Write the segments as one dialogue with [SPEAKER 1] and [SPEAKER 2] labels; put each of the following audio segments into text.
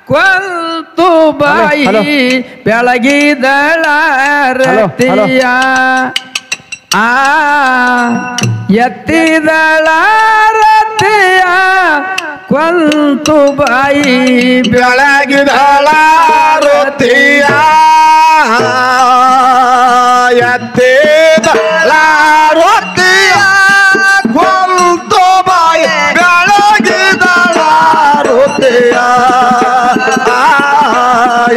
[SPEAKER 1] ಕೊಂತು ಬಾಯಿ ಬೆಳಗಿದಳ ರತಿಯ ಆ ಎತ್ತಿದಳ ರತಿಯ ಕೊಂತು ಬಾಯಿ
[SPEAKER 2] ಬೆಳಗಿದಳ ರತಿಯ ಎತ್ತಿದಳ ರತಿಯ ಕೊಂತು ಬಾಯಿ ಬೆಳಗಿದಳ ರತಿಯ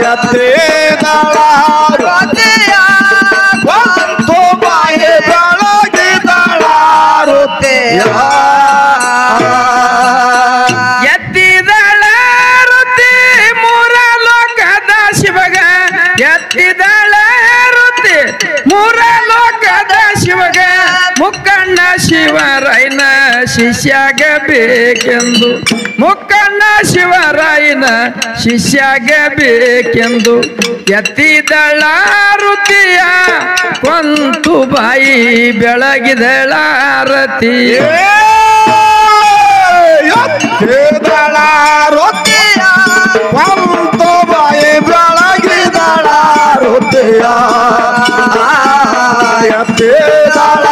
[SPEAKER 2] ಎತ್ತಿದಳ ರತಿಯ ಕೊಂತು ಬಾಯಿ ಬೆಳಗಿದಳ ರತಿಯ
[SPEAKER 1] ಎತ್ತಿದಳ ರುತಿ ಮೂರ ಲೋಕದ ಶಿವಗ ಎತ್ತಿದಳ ರುತಿ ಮೂರ ಲೋಕದ ಶಿವಗ ಮುಕ್ಕಣ್ಣ ಶಿವರಾಯನ ಶಿಷ್ಯಾಗ ಬೇಕೆಂದು ಮುಕ್ಕಣ್ಣ ಶಿವರಾಯನ ಶಿಷ್ಯಾಗ ಬೇಕೆಂದು ಎತ್ತಿದಳ ರುತಿಯ ಕೊಂತು ಬಾಯಿ ಬೆಳಗಿದಳ ರತಿಯ
[SPEAKER 2] ಎತ್ತಿದಳ ರತಿಯ ಕೊಂತು ಬಾಯಿ ಬೆಳಗಿದಳ ರತಿಯ ಎತ್ತಿದಳ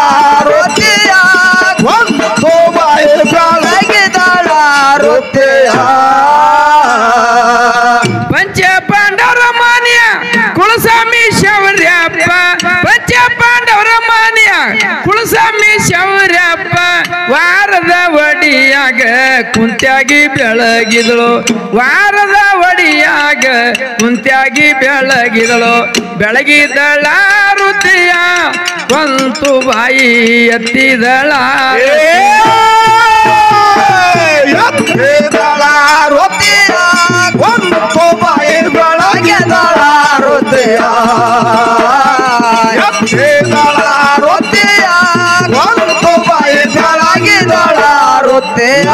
[SPEAKER 2] ರತಿಯ ಕೊಂತು ಬಾಯಿ ಬೆಳಗಿದಳ ರತಿಯ
[SPEAKER 1] ಪಂಚ ಪಾಂಡವರ ಮಾನ್ಯ ಕುಲಸ್ವಾಮಿ ಶೌರ್ಯಪ್ಪ ಪಂಚ ಪಾಂಡವರ ಮಾನ್ಯ ಕುಲಸ್ವಾಮಿ ಶೌರ್ಯಪ್ಪ ವಾರದ ಒಡಿಯಾಗ ಕುಂತ್ಯಾಗಿ ಬೆಳಗಿದಳು ವಾರದ ಒಡಿಯಾಗ ಕುಂತ್ಯಾಗಿ ಬೆಳಗಿದಳು ಬೆಳಗಿದಳ ರುತಿಯ ಕೊಂತು ಬಾಯಿ ಎತ್ತಿದಳ
[SPEAKER 2] ಎತ್ತಿದಳ ರತಿಯ ಕೊಂತು ಬಾಯಿ ಬೆಳಗಿದಳ ರತಿಯ ಎತ್ತಿದಳ ರತಿಯ ಕೊಂತು ಬಾಯಿ ಬೆಳಗಿದಳ ರತಿಯ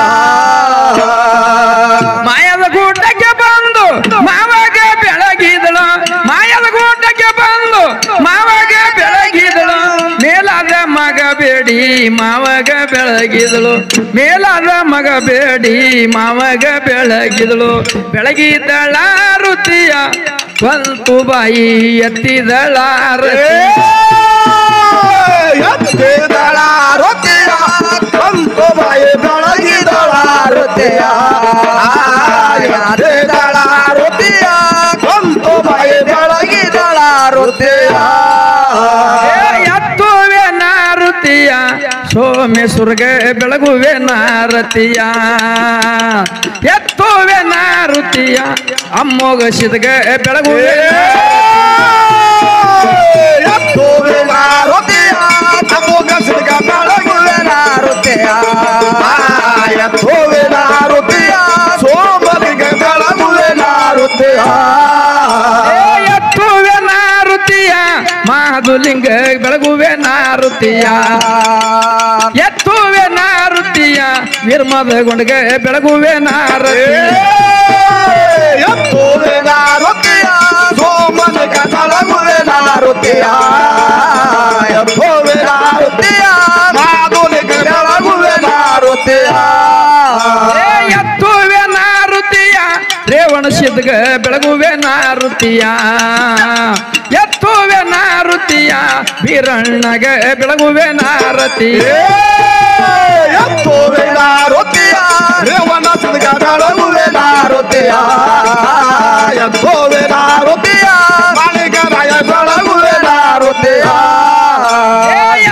[SPEAKER 1] ಮಾಯದ ಗೂಟಕ್ಕೆ ಬಂದು ಮಾವಾಗ ಬೆಳಗಿದಳು ಮಾಯದ ಗೂಟಕ್ಕೆ ಬಂದು ಮಾವಾಗ ಬೆಳಗಿದಳು ಮೇಲಾದ ಮಗ ಬೇಡಿ ಮಾವಾಗ ಬೆಳಗಿದಳು ಮೇಲಾದ ಮಗ ಬೇಡಿ ಮಾವಾಗ ಬೆಳಗಿದಳು ಬೆಳಗಿದಳ ರುತಿಯ ಕೊಂತು ಬಾಯಿ ಎತ್ತಿದಳ
[SPEAKER 2] ಎತ್ತಿದಳ ರತಿಯ ಕೊಂತು ಬಾಯಿ ಬೆಳಗಿದಳ ರತಿಯ ಎತ್ತಿದಳ ರತಿಯ ಕೊಂತು ಬಾಯಿ ಬೆಳಗಿದಳ ರತಿಯ
[SPEAKER 1] ಎತ್ತುವೆ ನಾರುತಿಯ ಸೋಮೇಶ್ವರ್ಗ ಬೆಳಗುವೆ ನಾರತಿಯ ಎತ್ತುವೆ ನಾರುತಿಯ ಅಮ್ಮೋಗ ಸಿದ್ಗ ಬೆಳಗುವೆ
[SPEAKER 2] ಎತ್ತುವೆ ನಾರುತಿಯ ಅಮ್ಮೋಗ ಸಿದ್ಗ ಬೆಳಗುವೆ ನಾರುತಿಯ ಎತ್ತುವೆ ನಾರುತಿಯ ಸೋಮಲಿಗೆ ಬೆಳಗುವೆ ನಾರುತಿಯ
[SPEAKER 1] ಎತ್ತುವೆ ನಾರುತಿಯ ಮಾಧುಲಿಂಗ ಬೆಳಗುವೆ ನಾರುತಿಯ ಎತ್ತುವೆ ನಾರುತಿಯ ನಿರ್ಮದ ಗುಂಡಗ ಬೆಳಗುವೆ ನಾರತಿಯ
[SPEAKER 2] ಎತ್ತುವೆ ನಾರುತಿಯ ಸೋಮಲಿಗೆ ಬೆಳಗುವೆ ನಾರುತಿಯ ಎತ್ತುವೆ ನಾರುತಿಯ ಮಾಧುಲಿಗೆ ಬೆಳಗುವೆ ನಾರುತಿಯ
[SPEAKER 1] ಎತ್ತುವೆ ನಾರುತಿಯ ರೇವಣ ಸಿದ್ಗ ಬೆಳಗುವೆ ನಾರುತಿಯ ಎತ್ತುವೆ ನಾರುತಿಯ ಬೀರಣ್ಣಗ ಬೆಳಗುವೆ ನಾರತಿಯ
[SPEAKER 2] ಎತ್ತುವೆ ನಾರುತಿಯ ರೇವಣ ಸಿದ್ಗ ಬೆಳಗುವೆ ನಾರುತಿಯ ಎತ್ತುವೆ ನಾರುತಿಯ ಮಾಳಿಗರಾಯ ಬೆಳಗುವೆ ನಾರುತಿಯ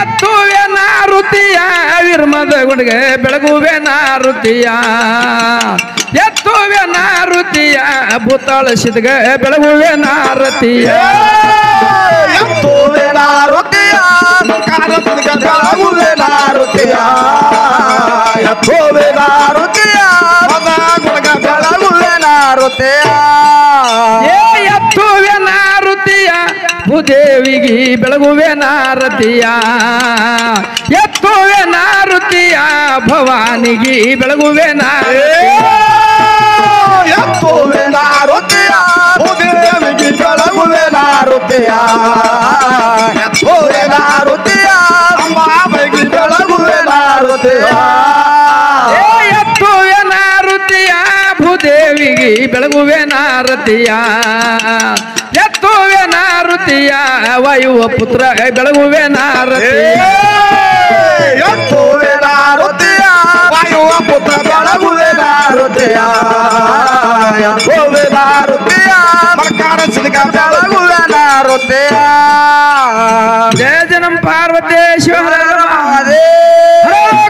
[SPEAKER 1] ಎತ್ತುವೆ ನಾರುತಿಯ ವಿರ್ಮದ ಗುಂಡಗ ಬೆಳಗುವೆ ನಾರುತಿಯ ಎತ್ತುವೆ ನಾರುತಿಯ ಭೂತಾಳ ಸಿದ್ಗ ಬೆಳಗುವೆ ನಾರತಿಯ
[SPEAKER 2] ಎತ್ತುವೆ ನಾರುತಿಯ ಕಾರಸಿದ್ಗ ಬೆಳಗುವೆ ನಾರುತಿಯ ಎತ್ತುವೆ ನಾರುತಿಯ ಗುಣಗ ಬೆಳಗುವೆ ನಾರುತಿಯ
[SPEAKER 1] ಎತ್ತುವೆ ನಾರುತಿಯ ಭೂದೇವಿಗೆ ಬೆಳಗುವೆ ನಾರತಿಯ ಎತ್ತುವೆ ನಾರುತಿಯ ಭವಾನಿಗೆ ಬೆಳಗುವೆ
[SPEAKER 2] ಎತ್ತುವೆ ನಾರುತಿಯ ಭೂದೇವಿಗೆ ಬೆಳಗುವೆ ನಾರುತಿಯ ಎತ್ತುವೆ ನಾರುತಿಯ ಅಂಬಾಬೆಗೆ ಬೆಳಗುವೆ ನಾರುತಿಯ
[SPEAKER 1] ಎತ್ತುವೆ ನಾರುತಿಯ ಭೂದೇವಿಗೆ ಬೆಳಗುವೆ ನಾರತಿಯ ಎತ್ತುವೆ ನಾರತಿಯ ವಾಯುವ ಪುತ್ರ ಬೆಳಗುವೆ ನಾರತಿಯ
[SPEAKER 2] ಎತ್ತುವೆ ನಾರತಿಯ ವಾಯುವ ಪುತ್ರ ಬೆಳಗುವೆ ನಾರತಿಯ ಎತ್ತುವೆ ನಾರತಿಯ ಸರ್ಕಾರ ಸಿದ್ಧ ಬೆಳಗುವೆ ನಾರತಿಯ
[SPEAKER 1] ಜಯ ಜನಂ ಪಾರ್ವತೇಶ್ವರ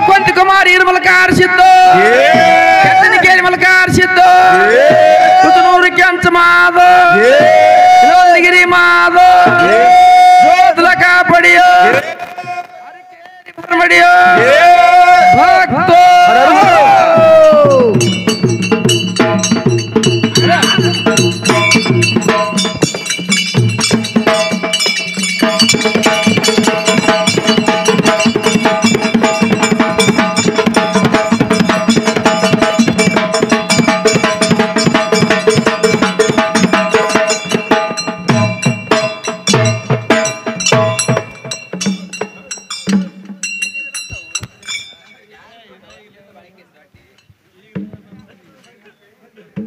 [SPEAKER 1] ಕೊಂತಿ ಕುಮಾರಿ ಮಲಕ ಆರಿಸಿದ್ದು ಕೆತ್ತನಿಕೇರಿ ಮಲಕ ಆರಿಸಿದ್ದು ಕುತನೂರು ಕೆಂಚ ಮಾದ ಗಿರಿ ಮಾದ ಜೋದ್ಲಕ ಪಡಿಯೋ ಮಡಿಯೋ ಭಕ್ತೋ